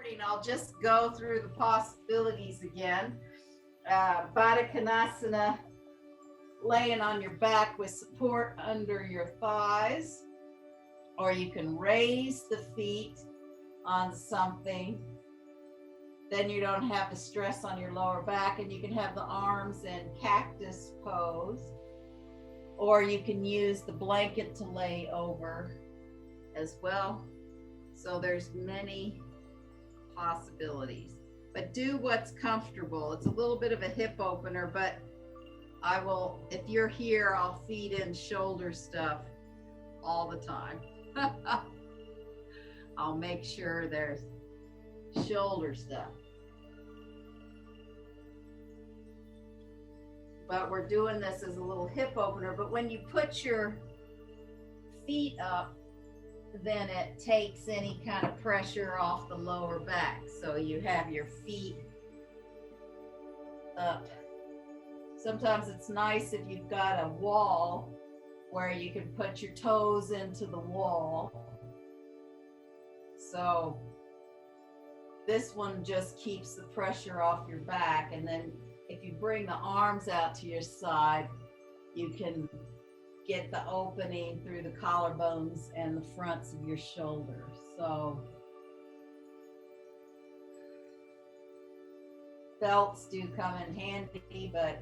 morning, I'll just go through the possibilities again. Baddha Konasana, laying on your back with support under your thighs, or you can raise the feet on something. Then you don't have the stress on your lower back, and you can have the arms in cactus pose, or you can use the blanket to lay over as well. So there's many possibilities, but do what's comfortable. It's a little bit of a hip opener, but I will, if you're here, I'll feed in shoulder stuff all the time. I'll make sure there's shoulder stuff. But we're doing this as a little hip opener, but when you put your feet up, then it takes any kind of pressure off the lower back. So you have your feet up. Sometimes it's nice if you've got a wall where you can put your toes into the wall. So this one just keeps the pressure off your back. And then if you bring the arms out to your side, you can get the opening through the collarbones and the fronts of your shoulders. So belts do come in handy, but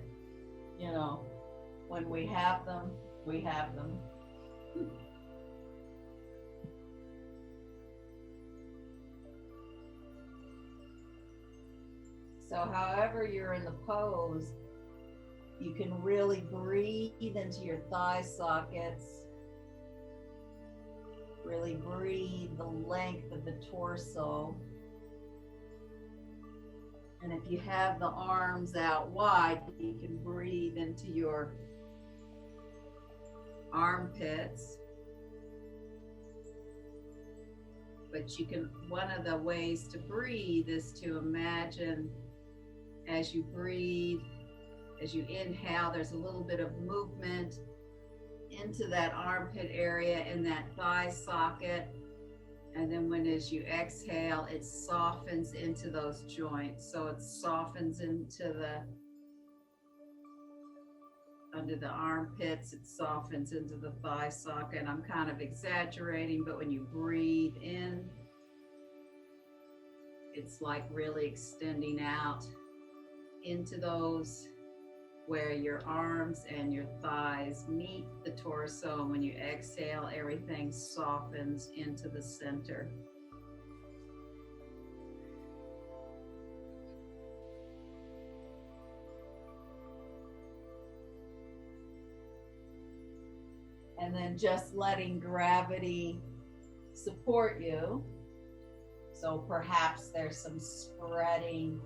you know, when we have them, we have them. So however you're in the pose, you can really breathe into your thigh sockets. Really breathe the length of the torso. And if you have the arms out wide, you can breathe into your armpits. But you can, one of the ways to breathe is to imagine as you breathe, as you inhale, there's a little bit of movement into that armpit area and that thigh socket. And then as you exhale, it softens into those joints. So it softens into under the armpits, it softens into the thigh socket. And I'm kind of exaggerating, but when you breathe in, it's like really extending out into those where your arms and your thighs meet the torso. And when you exhale, everything softens into the center. And then just letting gravity support you. So perhaps there's some spreading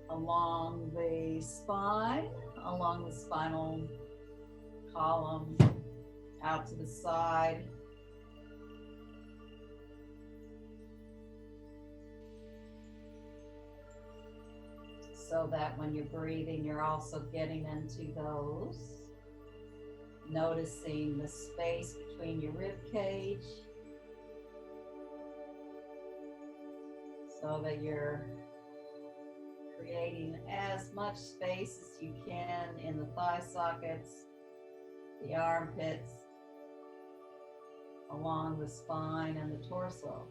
along the spine, along the spinal column, out to the side. So that when you're breathing, you're also getting into those. Noticing the space between your rib cage, so that you're creating as much space as you can in the thigh sockets, the armpits, along the spine and the torso.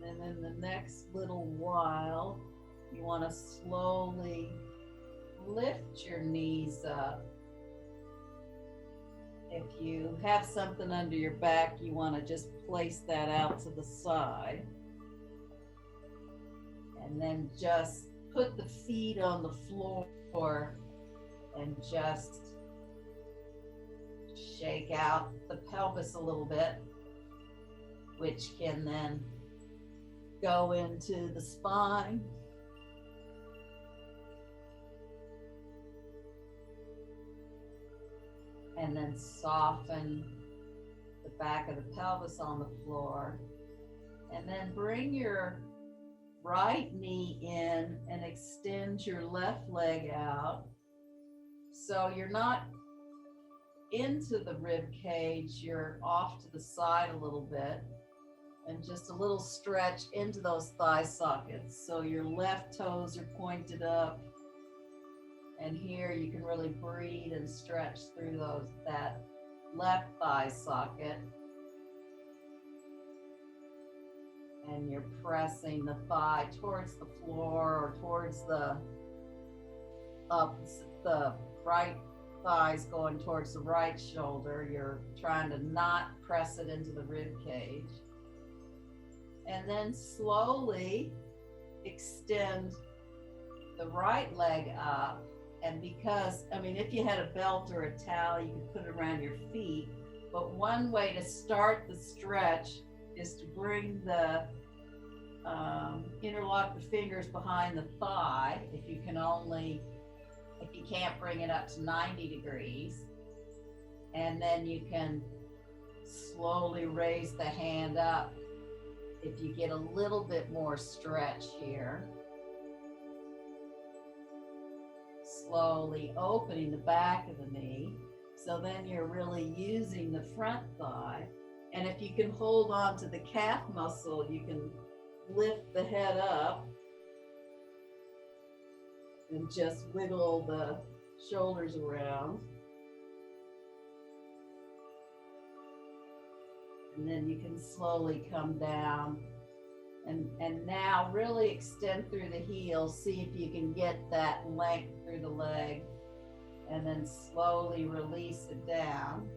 And then the next little while, you want to slowly lift your knees up. If you have something under your back, you want to just place that out to the side. And then just put the feet on the floor and just shake out the pelvis a little bit, which can then go into the spine And then soften the back of the pelvis on the floor. And then bring your right knee in and extend your left leg out. So you're not into the rib cage, you're off to the side a little bit. And just a little stretch into those thigh sockets. So your left toes are pointed up. And here you can really breathe and stretch through that left thigh socket. And you're pressing the thigh towards the floor or towards the right thighs going towards the right shoulder. You're trying to not press it into the rib cage. And then slowly extend the right leg up. And because, if you had a belt or a towel, you could put it around your feet. But one way to start the stretch is to bring interlock the fingers behind the thigh. If you can't bring it up to 90 degrees. And then you can slowly raise the hand up if you get a little bit more stretch here. Slowly opening the back of the knee. So then you're really using the front thigh. And if you can hold on to the calf muscle, you can lift the head up and just wiggle the shoulders around. And then you can slowly come down. And now really extend through the heels. See if you can get that length through the leg. And then slowly release it down.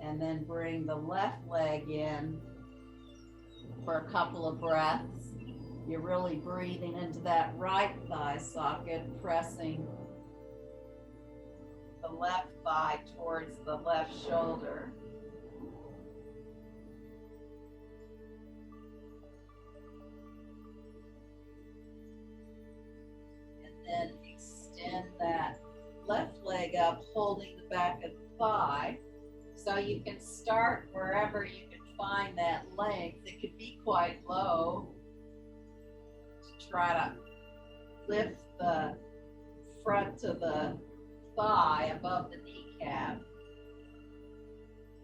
And then bring the left leg in for a couple of breaths. You're really breathing into that right thigh socket, pressing the left thigh towards the left shoulder. And then extend that left leg up, holding the back of the thigh. So you can start wherever you can find that length. It could be quite low to try to lift the front of the thigh above the kneecap.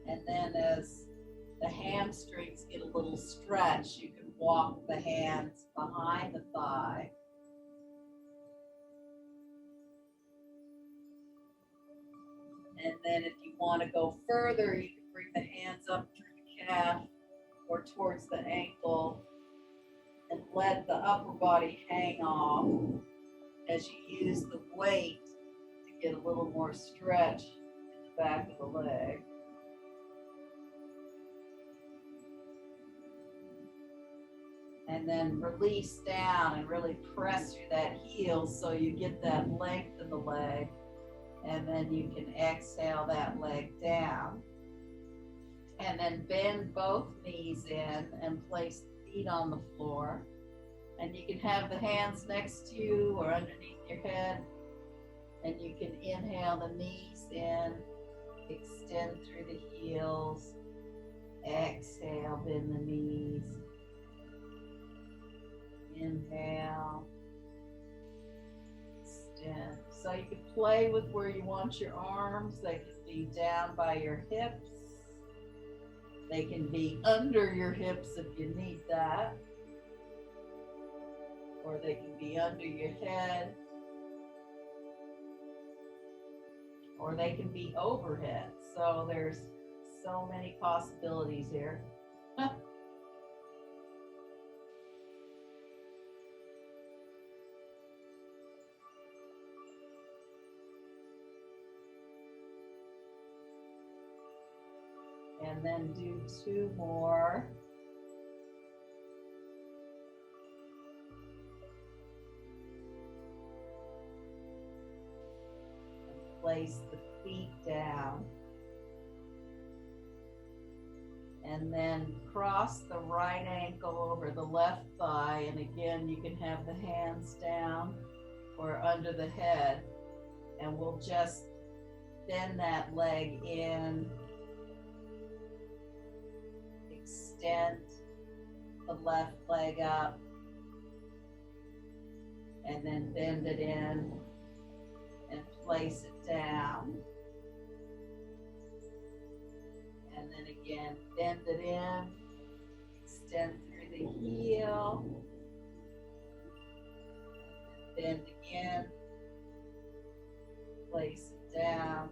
And then as the hamstrings get a little stretch, you can walk the hands behind the thigh. And then if you want to go further, you can bring the hands up through the calf or towards the ankle and let the upper body hang off as you use the weight to get a little more stretch in the back of the leg. And then release down and really press through that heel so you get that length in the leg. And then you can exhale that leg down. And then bend both knees in and place the feet on the floor. And you can have the hands next to you or underneath your head. And you can inhale the knees in, extend through the heels. Exhale, bend the knees. Inhale. Extend. So you can play with where you want your arms. They can be down by your hips. They can be under your hips if you need that. Or they can be under your head. Or they can be overhead. So there's so many possibilities here. And then do 2 more. And place the feet down. And then cross the right ankle over the left thigh. And again, you can have the hands down or under the head. And we'll just bend that leg in, extend the left leg up, and then bend it in and place it down. And then again, bend it in, extend through the heel, bend again, place it down.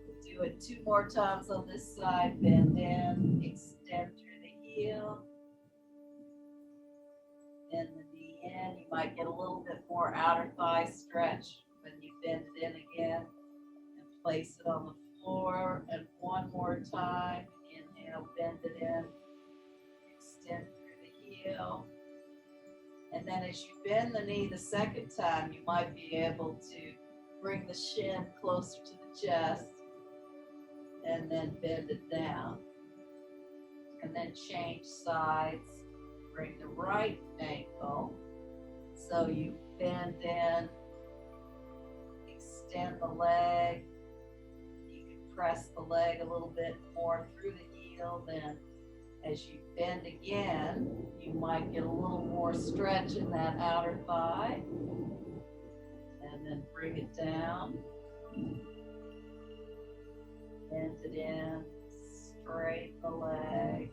We'll do it 2 more times on this side. Bend in, extend through the heel, bend the knee in. You might get a little bit more outer thigh stretch when you bend it in again, and place it on the floor. And 1 more time. Inhale, bend it in, extend through the heel. And then as you bend the knee the second time, you might be able to bring the shin closer to the chest and then bend it down. And then change sides. Bring the right ankle. So you bend in, extend the leg. You can press the leg a little bit more through the heel. Then as you bend again, you might get a little more stretch in that outer thigh. And then bring it down. Bend it in, straighten the leg,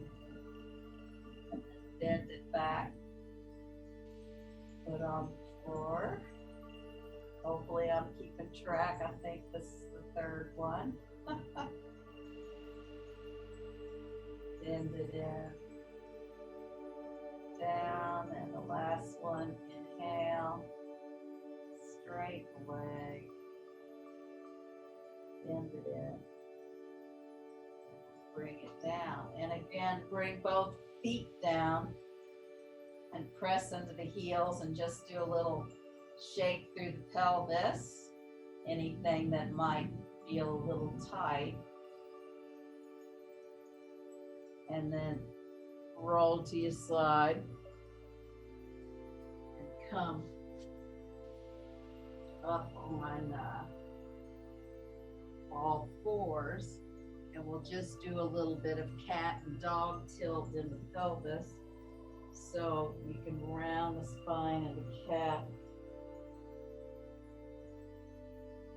and then bend it back. Put on the floor. Hopefully I'm keeping track. I think this is the 3rd one. Bend it in, down, and the last one, inhale, straighten the leg, bend it in, bring it down. And again, bring both feet down and press into the heels and just do a little shake through the pelvis, anything that might feel a little tight. And then roll to your side and come up on all 4s. And we'll just do a little bit of cat and dog tilt in the pelvis. So you can round the spine of the cat.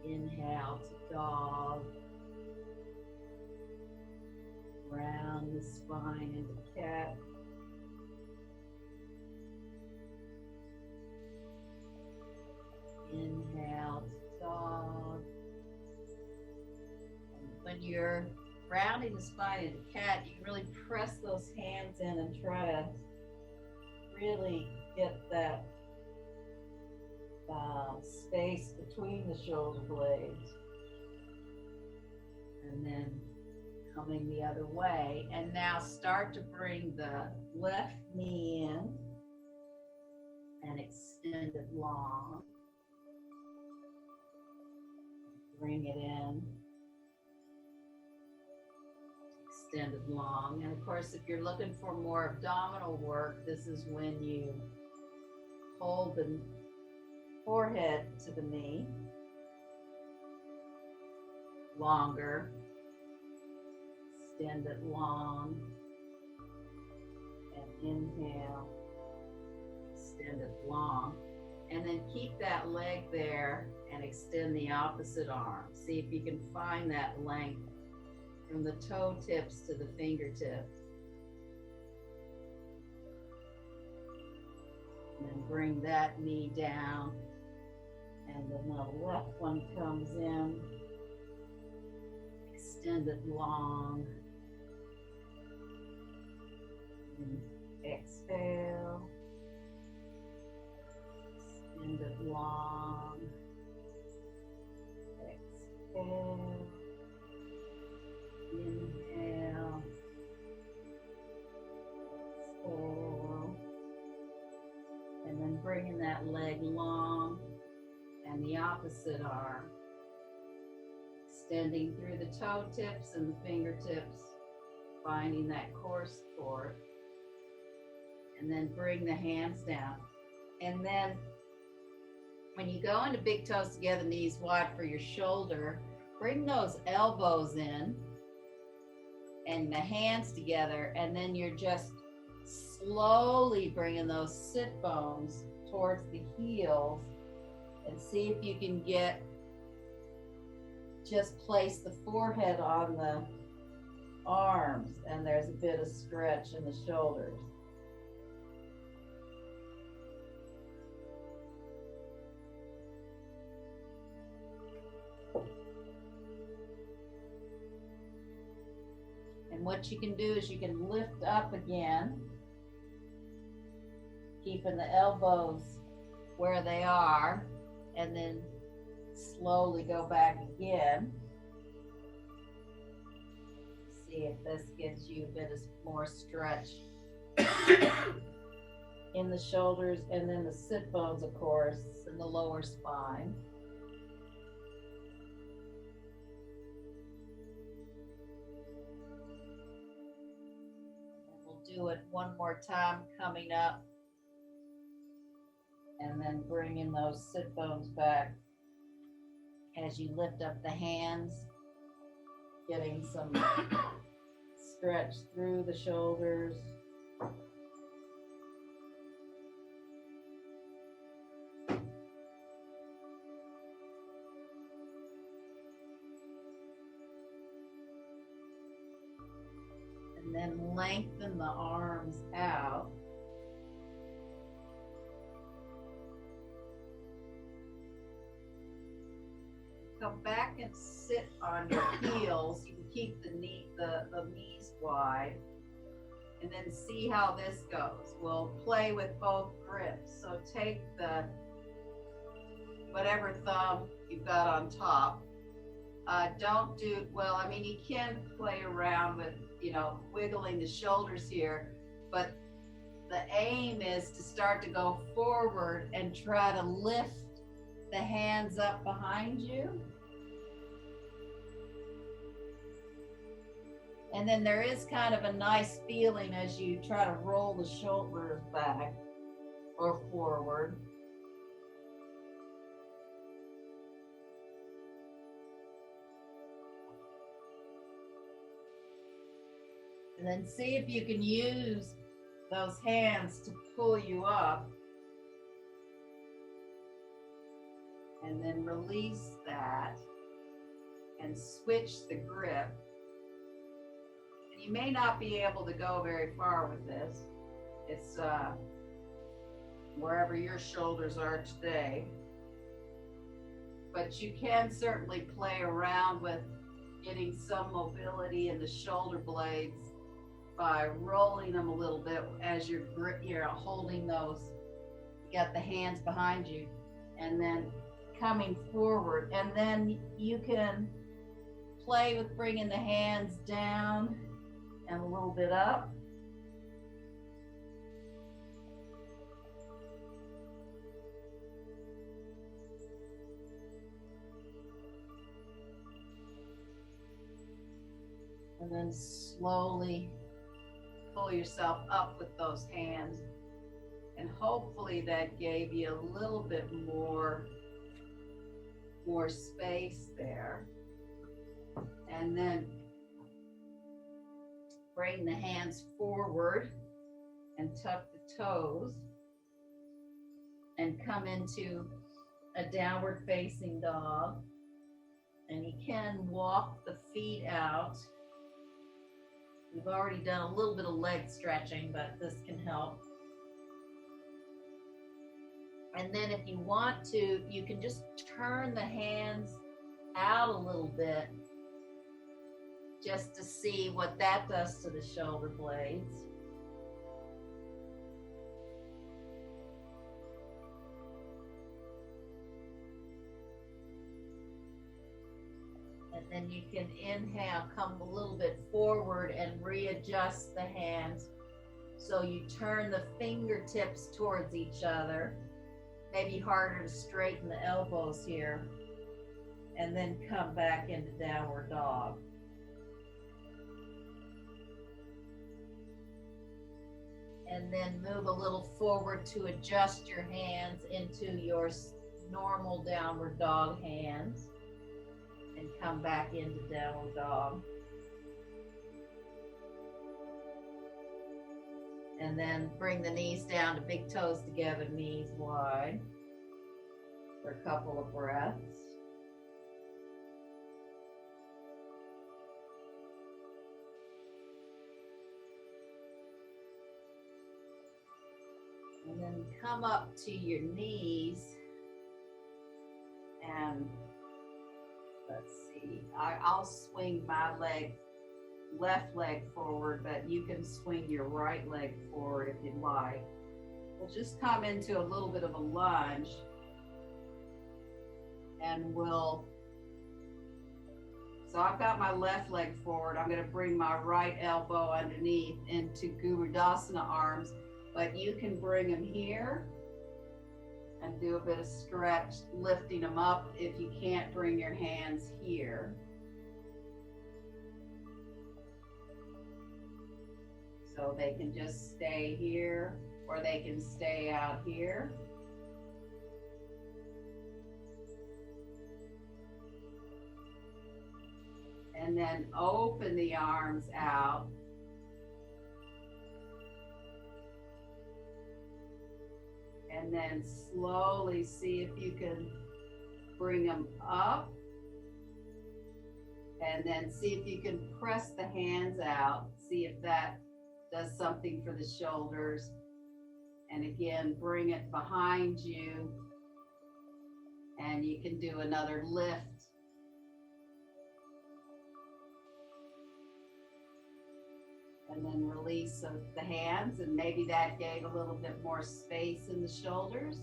Inhale to dog. Round the spine into cat. Inhale to dog. And when you're rounding the spine into cat, you can really press those hands in and try to really get that space between the shoulder blades. And then coming the other way. And now start to bring the left knee in and extend it long. Bring it in. Extend it long. And of course, if you're looking for more abdominal work, this is when you hold the forehead to the knee longer. Extend it long. And inhale. Extend it long. And then keep that leg there and extend the opposite arm. See if you can find that length from the toe tips to the fingertips. And then bring that knee down. And then the left one comes in. Extend it long. And exhale. Extend it long. Exhale. Inhale. Exhale. And then bringing that leg long and the opposite arm. Extending through the toe tips and the fingertips, finding that core support. And then bring the hands down. And then When you go into big toes together, knees wide for your shoulder, bring those elbows in and the hands together, and then you're just slowly bringing those sit bones towards the heels, and see if you can just place the forehead on the arms, and there's a bit of stretch in the shoulders. And what you can do is you can lift up again, keeping the elbows where they are, and then slowly go back again. See if this gives you a bit of more stretch in the shoulders, and then the sit bones, of course, in the lower spine. Do it one more time coming up, and then bringing those sit bones back as you lift up the hands, getting some stretch through the shoulders. And then lengthen the arms out. Come back and sit on your heels. You can keep the knees wide, and then see how this goes. We'll play with both grips. So take the whatever thumb you've got on top. Don't do, well, I mean, you can play around with, wiggling the shoulders here, but the aim is to start to go forward and try to lift the hands up behind you. And then there is kind of a nice feeling as you try to roll the shoulders back or forward. And then see if you can use those hands to pull you up. And then release that and switch the grip. And you may not be able to go very far with this. It's wherever your shoulders are today. But you can certainly play around with getting some mobility in the shoulder blades by rolling them a little bit as you're holding those. You got the hands behind you, and then coming forward, and then you can play with bringing the hands down and a little bit up. And then slowly pull yourself up with those hands, and hopefully that gave you a little bit more space there. And then bring the hands forward and tuck the toes and come into a downward facing dog. And you can walk the feet out. We've already done a little bit of leg stretching, but this can help. And then if you want to, you can just turn the hands out a little bit just to see what that does to the shoulder blades. And then you can inhale, come a little bit forward and readjust the hands. So you turn the fingertips towards each other. Maybe harder to straighten the elbows here. And then come back into downward dog. And then move a little forward to adjust your hands into your normal downward dog hands and come back into downward dog. And then bring the knees down to big toes together, knees wide for a couple of breaths. And then come up to your knees and let's see, I'll swing my left leg forward, but you can swing your right leg forward if you'd like. We'll just come into a little bit of a lunge and so I've got my left leg forward. I'm going to bring my right elbow underneath into Gurudasana arms, but you can bring them here and do a bit of stretch, lifting them up if you can't bring your hands here. So they can just stay here or they can stay out here. And then open the arms out. And then slowly see if you can bring them up. And then see if you can press the hands out. See if that does something for the shoulders. And again, bring it behind you. And you can do another lift. And then release of the hands, and maybe that gave a little bit more space in the shoulders.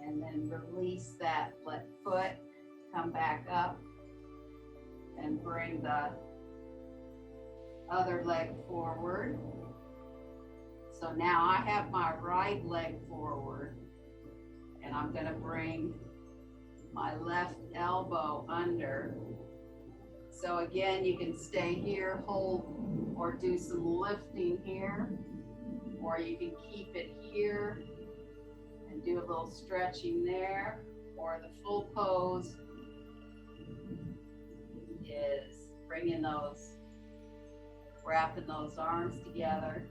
And then release that left foot, come back up, and bring the other leg forward. So now I have my right leg forward, and I'm going to bring my left elbow under. So again, you can stay here, hold, or do some lifting here, or you can keep it here and do a little stretching there, or the full pose is bringing those, wrapping those arms together.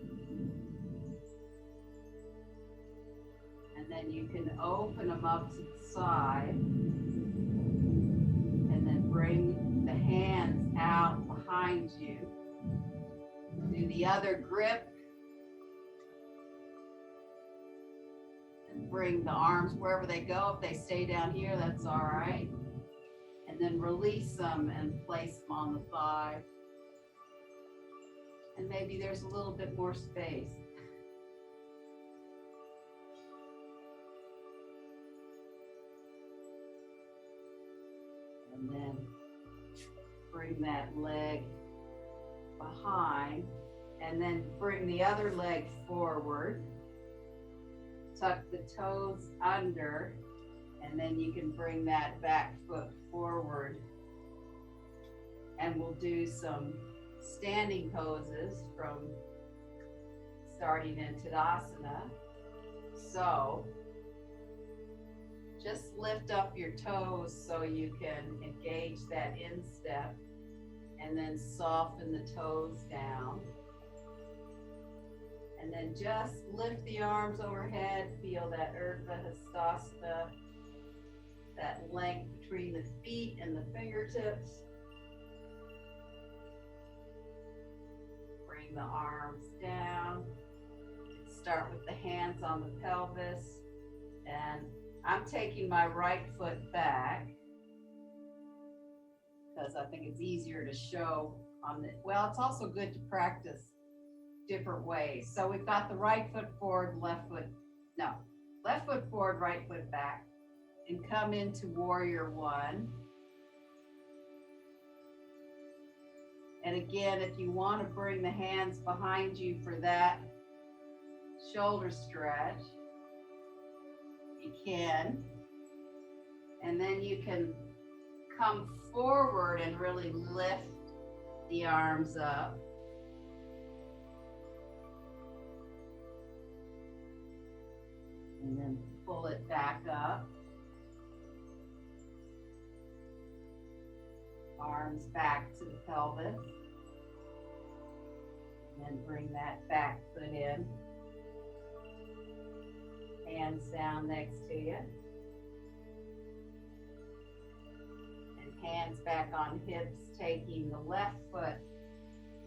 And then you can open them up to the side and then bring the hands out behind you. Do the other grip and bring the arms wherever they go. If they stay down here, that's all right. And then release them and place them on the thigh. And maybe there's a little bit more space. And then bring that leg behind, and then bring the other leg forward. Tuck the toes under, and then you can bring that back foot forward. And we'll do some standing poses from starting in Tadasana. So just lift up your toes so you can engage that instep, and then soften the toes down. And then just lift the arms overhead, feel that Urdhva Hastasana, that length between the feet and the fingertips. Bring the arms down. Start with the hands on the pelvis, and I'm taking my right foot back because I think it's easier to show on the, well, it's also good to practice different ways. So we've got the right foot forward, left foot forward, right foot back, and come into warrior one. And again, if you want to bring the hands behind you for that shoulder stretch, you can. And then you can come forward and really lift the arms up. And then pull it back up. Arms back to the pelvis. And then bring that back foot in. Hands down next to you. And hands back on hips, taking the left foot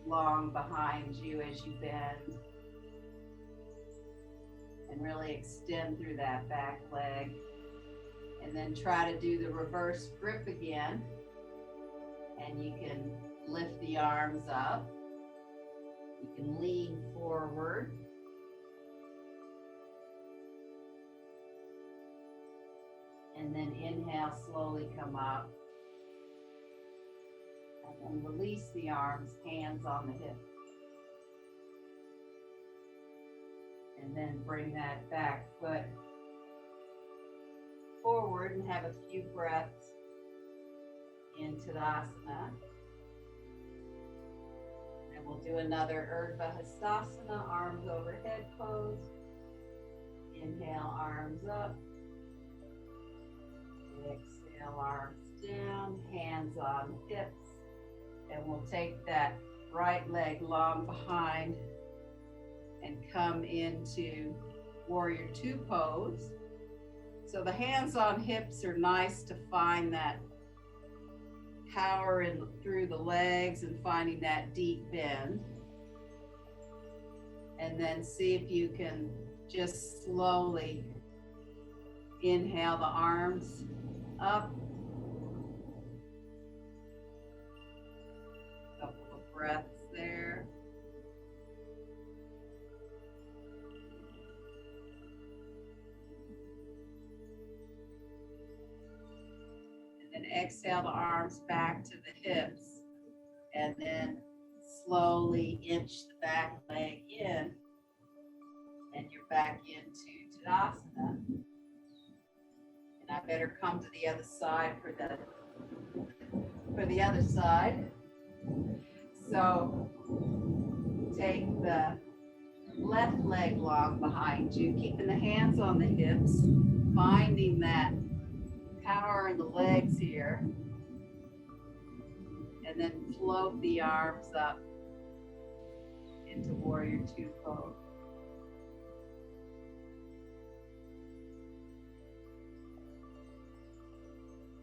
long behind you as you bend. And really extend through that back leg. And then try to do the reverse grip again. And you can lift the arms up. You can lean forward. And then inhale, slowly come up. And then release the arms, hands on the hips. And then bring that back foot forward and have a few breaths in Tadasana. And we'll do another Urdhva Hastasana, arms overhead pose. Inhale, arms up. Exhale, arms down, hands on hips. And we'll take that right leg long behind and come into Warrior Two pose. So the hands on hips are nice to find that power in through the legs and finding that deep bend. And then see if you can just slowly inhale the arms up. A couple of breaths there. And then exhale the arms back to the hips. And then slowly inch the back leg in. And you're back into Tadasana. I better come to the other side for the other side. So take the left leg long behind you, keeping the hands on the hips, finding that power in the legs here, and then float the arms up into Warrior Two pose.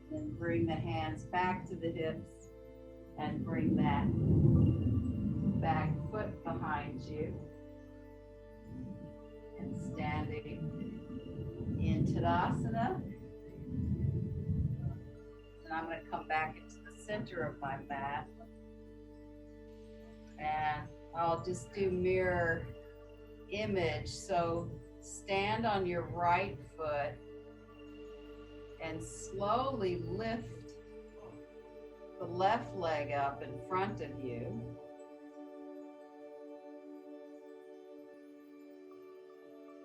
Then bring the hands back to the hips and bring that back foot behind you. And standing in Tadasana. And I'm going to come back into the center of my mat. And I'll just do mirror image. So stand on your right foot and slowly lift the left leg up in front of you.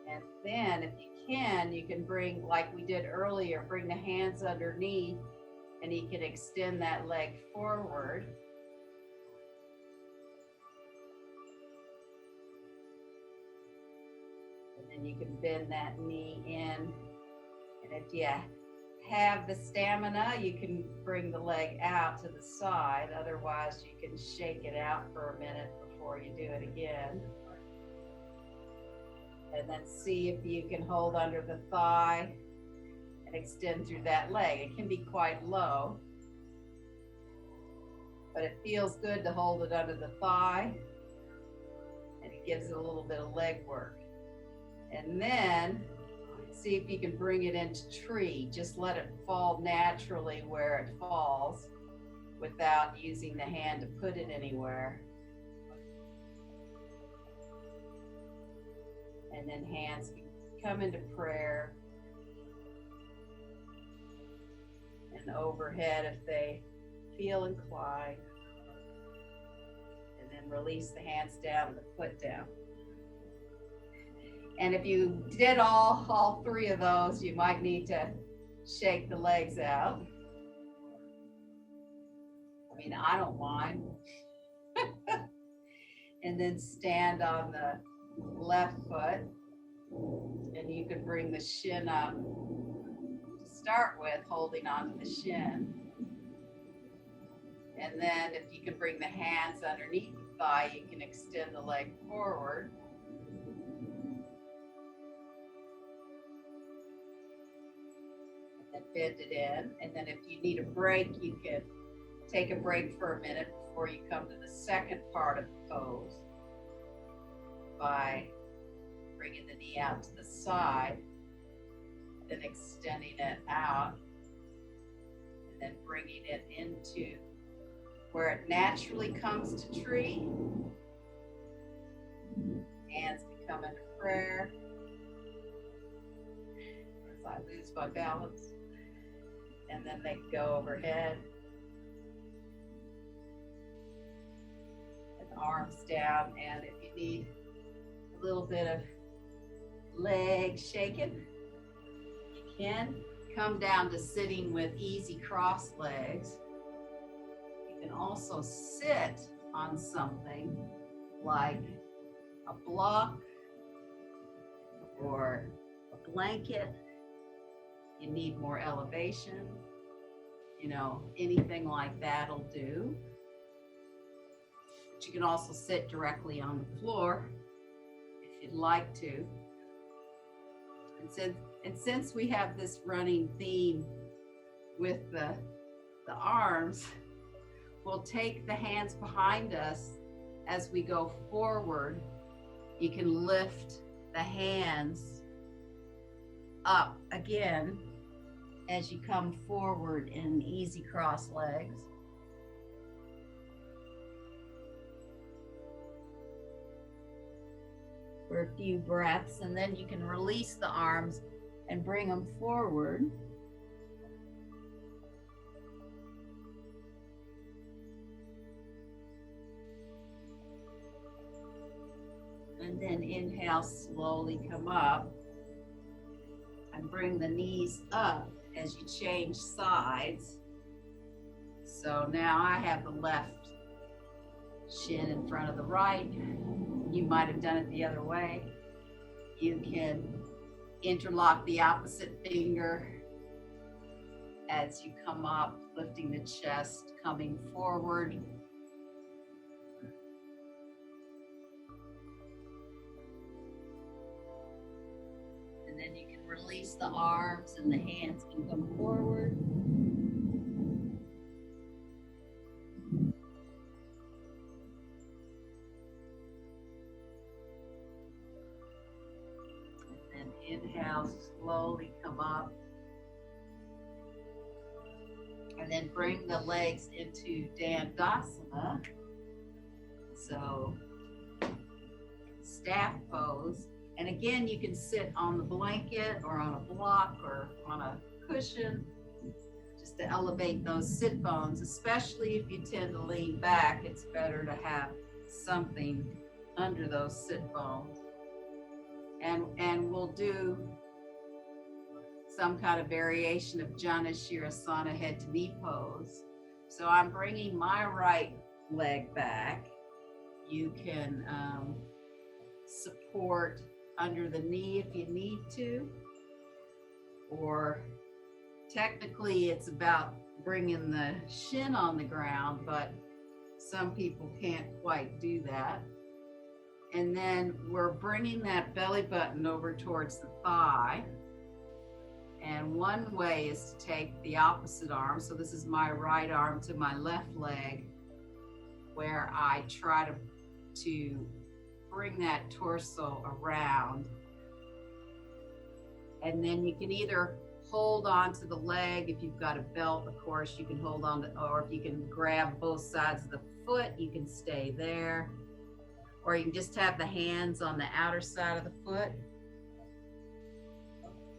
And then if you can bring, like we did earlier, bring the hands underneath and you can extend that leg forward. And then you can bend that knee in. And if you have the stamina, you can bring the leg out to the side. Otherwise, you can shake it out for a minute before you do it again. And then see if you can hold under the thigh and extend through that leg. It can be quite low, but it feels good to hold it under the thigh, and it gives it a little bit of leg work. And then see if you can bring it into tree. Just let it fall naturally where it falls without using the hand to put it anywhere. And then hands come into prayer and overhead if they feel inclined. And then release the hands down and the foot down. And if you did all three of those, you might need to shake the legs out. I mean, I don't mind. And then stand on the left foot And you can bring the shin up to start with, holding onto the shin. And then if you can bring the hands underneath the thigh, you can extend the leg forward. And bend it in. And then if you need a break, you can take a break for a minute before you come to the second part of the pose by bringing the knee out to the side, then extending it out, and then bringing it into where it naturally comes to tree. Hands can come into prayer as I lose my balance, and then they go overhead. And arms down, and if you need a little bit of leg shaking, you can come down to sitting with easy cross legs. You can also sit on something like a block or a blanket. You need more elevation, you know, anything like that'll do. But you can also sit directly on the floor if you'd like to. And since we have this running theme with the arms, we'll take the hands behind us as we go forward. You can lift the hands up again as you come forward in easy cross legs. For a few breaths, and then you can release the arms and bring them forward. And then inhale, slowly come up and bring the knees up as you change sides. So now I have the left shin in front of the right. You might have done it the other way. You can interlock the opposite finger as you come up, lifting the chest, coming forward. And then you can release the arms and the hands can come forward. Inhale, slowly come up. And then bring the legs into Dandasana. So, staff pose. And again, you can sit on the blanket or on a block or on a cushion just to elevate those sit bones, especially if you tend to lean back. It's better to have something under those sit bones. And we'll do some kind of variation of Jana Shirasana head to knee pose. So I'm bringing my right leg back. You can support under the knee if you need to, or technically it's about bringing the shin on the ground, but some people can't quite do that. And then we're bringing that belly button over towards the thigh. And one way is to take the opposite arm. So this is my right arm to my left leg, where I try to bring that torso around. And then you can either hold on to the leg. If you've got a belt, of course, you can hold on to, or if you can grab both sides of the foot, you can stay there. Or you can just have the hands on the outer side of the foot.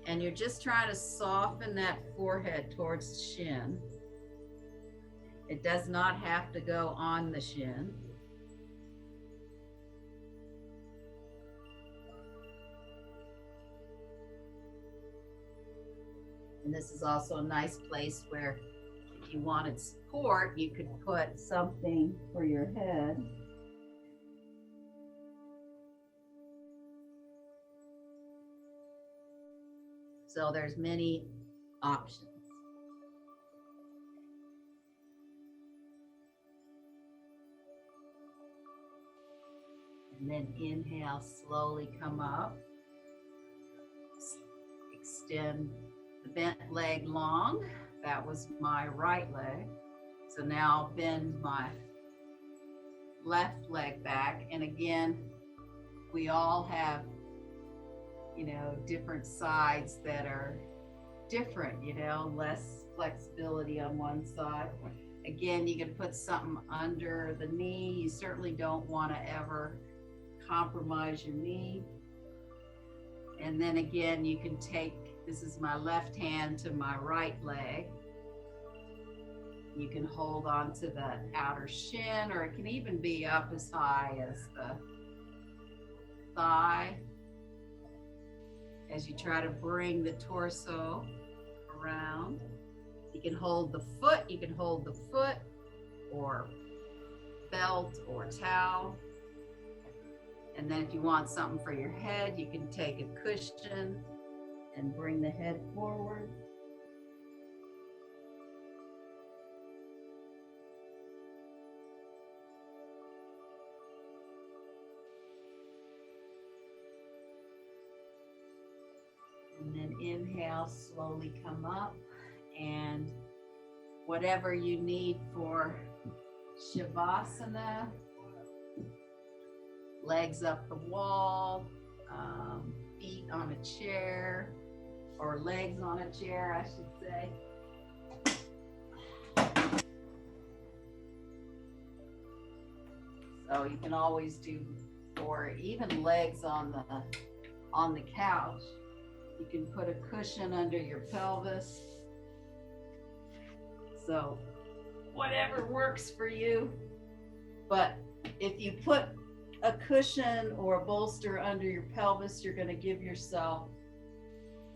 And you're just trying to soften that forehead towards the shin. It does not have to go on the shin. And this is also a nice place where if you wanted support, you could put something for your head. So there's many options. And then inhale, slowly come up. Extend the bent leg long. That was my right leg. So now bend my left leg back. And again, we all have, you know, different sides that are different, you know, less flexibility on one side. Again, you can put something under the knee. You certainly don't want to ever compromise your knee. And then again, you can take, this is my left hand to my right leg. You can hold on to the outer shin, or it can even be up as high as the thigh. As you try to bring the torso around, you can hold the foot, or belt or towel. And then if you want something for your head, you can take a cushion and bring the head forward. And then inhale, slowly come up, and whatever you need for Shavasana, legs up the wall, feet on a chair, or legs on a chair, I should say. So you can always do, or even legs on the couch. You can put a cushion under your pelvis. So whatever works for you. But if you put a cushion or a bolster under your pelvis, you're going to give yourself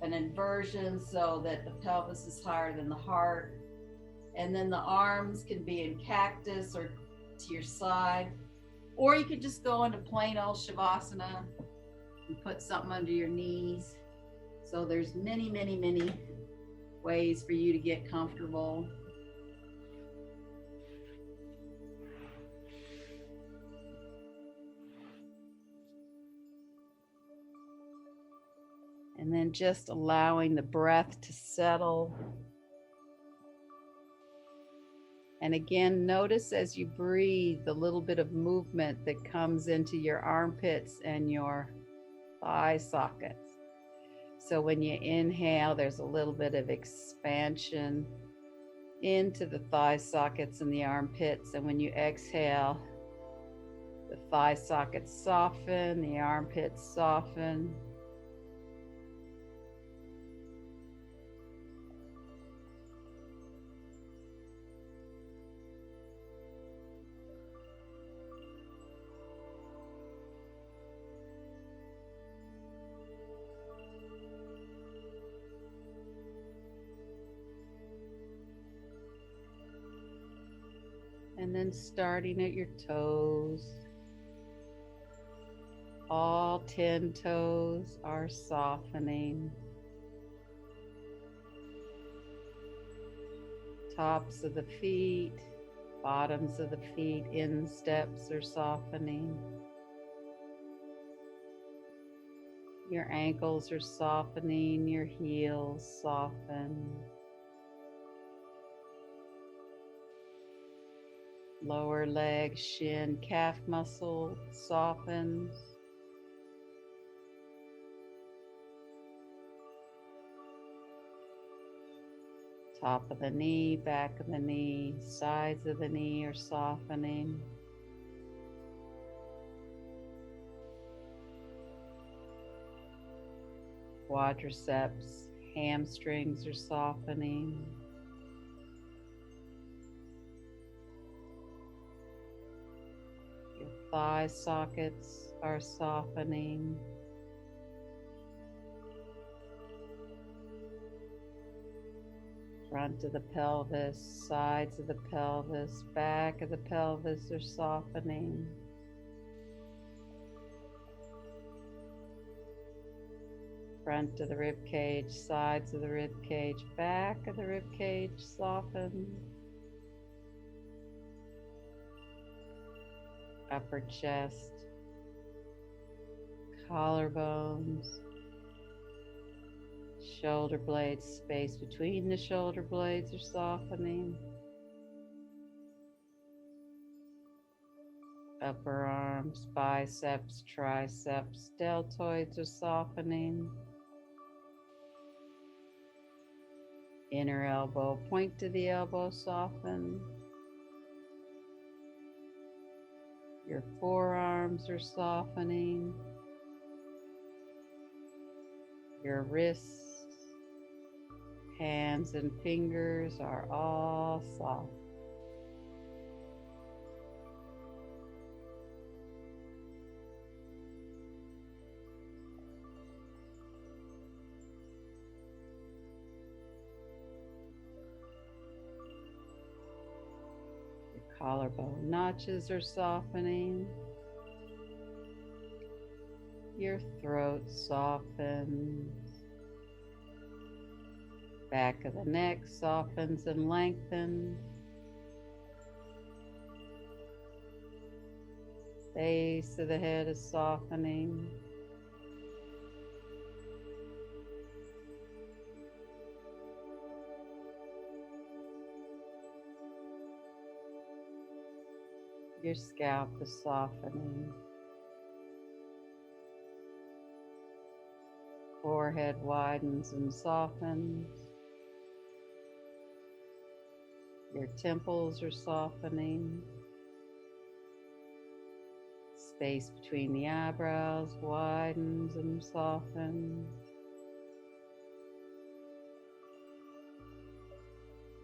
an inversion so that the pelvis is higher than the heart. And then the arms can be in cactus or to your side. Or you could just go into plain old Shavasana and put something under your knees. So there's many, many, many ways for you to get comfortable. And then just allowing the breath to settle. And again, notice as you breathe the little bit of movement that comes into your armpits and your thigh sockets. So when you inhale, there's a little bit of expansion into the thigh sockets and the armpits. And when you exhale, the thigh sockets soften, the armpits soften. And then starting at your toes, all 10 toes are softening. Tops of the feet, bottoms of the feet, insteps are softening. Your ankles are softening, your heels soften. Lower leg, shin, calf muscle softens. Top of the knee, back of the knee, sides of the knee are softening. Quadriceps, hamstrings are softening. Your thigh sockets are softening. Front of the pelvis, sides of the pelvis, back of the pelvis are softening. front of the rib cage, sides of the rib cage, back of the rib cage, soften. Upper chest, collarbones, shoulder blades, space between the shoulder blades are softening. Upper arms, biceps, triceps, deltoids are softening. Inner elbow, point to the elbow, soften. Your forearms are softening. Your wrists, hands and fingers are all soft. Collarbone notches are softening. Your throat softens. Back of the neck softens and lengthens. Base of the head is softening. Your scalp is softening. Forehead widens and softens. Your temples are softening. Space between the eyebrows widens and softens.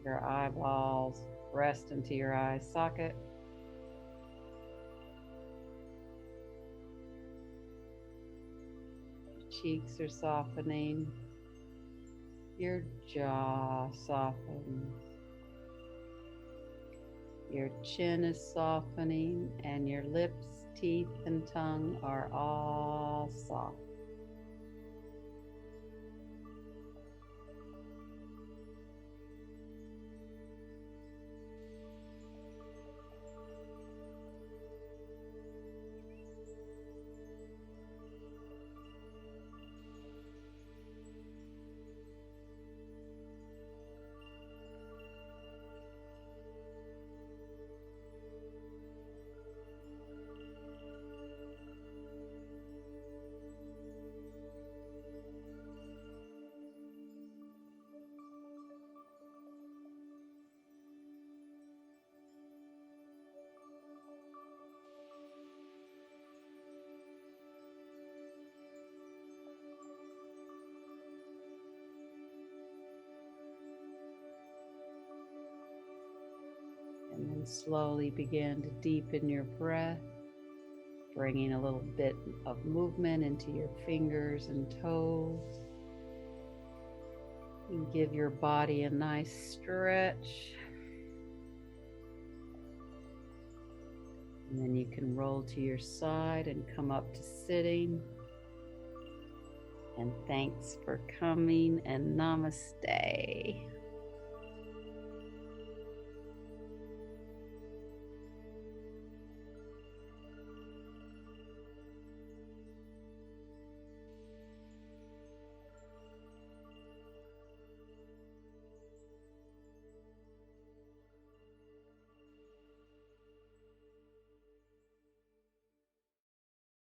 Your eyeballs rest into your eye socket. Cheeks are softening. Your jaw softens. Your chin is softening, and your lips, teeth, and tongue are all soft. And then slowly begin to deepen your breath, bringing a little bit of movement into your fingers and toes. And give your body a nice stretch. And then you can roll to your side and come up to sitting. And thanks for coming, and namaste.